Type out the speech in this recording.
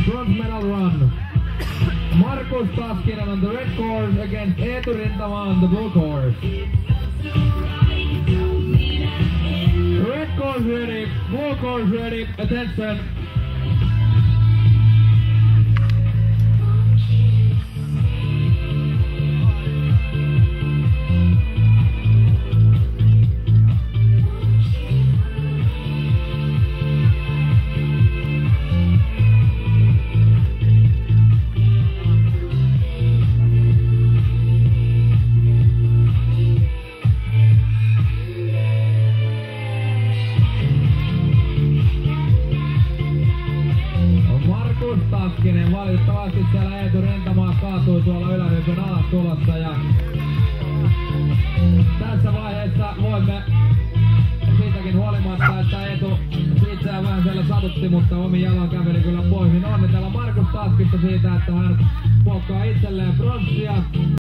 bronze medal run. Markus Taskinen on the red course against Eetu Rintama on the blue course. Red course ready, blue course ready, attention. Taskinen valitettavasti siellä Eetu Rintamaa kaatui tuolla ylähypyn alas tulossa ja tässä vaiheessa voimme siitäkin huolimatta, että Eetu itseään vähän siellä satutti, mutta omin jalan käveli kyllä pois, niin onnitella Markus Taskista siitä, että hän polkkaa itselleen pronssia.